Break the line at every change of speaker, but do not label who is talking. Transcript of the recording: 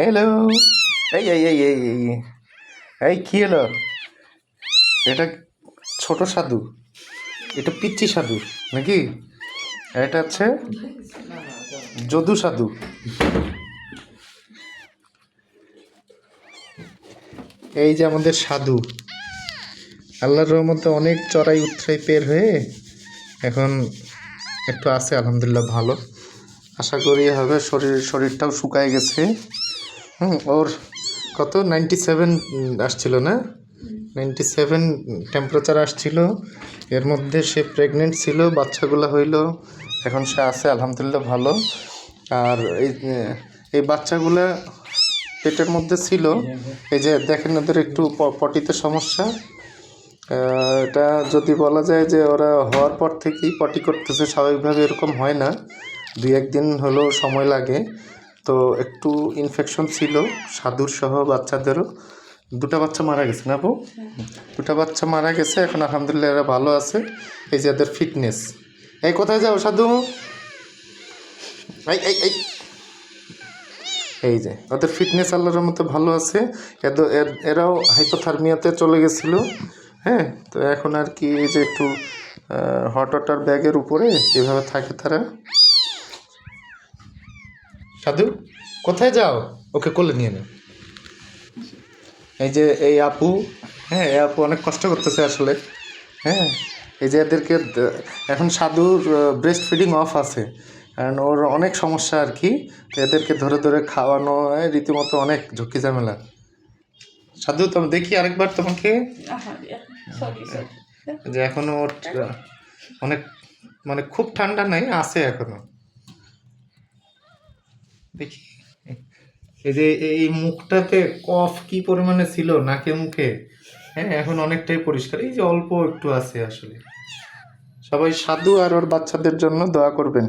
Hello. এই এই এই এই এই এই কি হলো? এটা ছোট সাধু, এটা পিচ্চি সাধু নাকি? এটা হচ্ছে যদু সাধু। এই যে আমাদের সাধু, আল্লাহর রহমতে অনেক চড়াই উৎরাই পের হয়ে এখন একটু আছে আলহামদুলিল্লাহ ভালো। আশা করি হবে, শরীরটাও শুকায় গেছে। ওর কত 97 আসছিল না, 97 টেম্পারেচার আসছিল। এর মধ্যে সে প্রেগনেন্ট ছিল, বাচ্চাগুলো হইল, এখন সে আছে আলহামদুলিল্লাহ ভালো। আর এই বাচ্চাগুলা পেটের মধ্যে ছিল, এই যে দেখেন ওদের একটু পটিতে সমস্যা। এটা যদি বলা যায় যে ওরা হওয়ার পর থেকেই পটি করতেছে, স্বাভাবিকভাবে এরকম হয় না, 2-1 দিন হলেও সময় লাগে। তো একটু ইনফেকশন ছিল সাধুর সহ বাচ্চাদেরও। 2টা বাচ্চা মারা গেছে না আপু? 2টা বাচ্চা মারা গেছে, এখন আলহামদুলিল্লাহ এরা ভালো আছে। এই যে এদের ফিটনেস। এই কোথায় যাও সাধু? এই এই এই এই যে ওদের ফিটনেস আল্লাহর মতো ভালো আছে। এরাও হাইপোথার্মিয়াতে চলে গেছিলো। হ্যাঁ, তো এখন আর কি এই যে একটু হট ওয়াটার ব্যাগের উপরে এভাবে থাকে তারা। সাধু কোথায় যাও? ওকে কোলে নিয়ে নে। এই যে এই আপু, হ্যাঁ এই আপু অনেক কষ্ট করতেছে আসলে। হ্যাঁ, এই যে এদেরকে এখন সাধুর ব্রেস্ট ফিডিং অফ আছে, কারণ ওর অনেক সমস্যা আর কি। তো এদেরকে ধরে ধরে খাওয়ানো রীতিমতো অনেক ঝুঁকি ঝামেলা। সাধু তুমি দেখি আরেকবার তোমাকে, যে এখনো ওর অনেক মানে খুব ঠান্ডা নাই, আছে এখনো। দেখি এই যে এই মুখটাতে কফ কি পরিমাণে ছিল নাকে মুখে, হ্যাঁ এখন অনেকটাই পরিষ্কার, এই যে অল্প একটু আছে আসলে। সবাই সাধু আর ওর বাচ্চাদের জন্য দোয়া করবেন।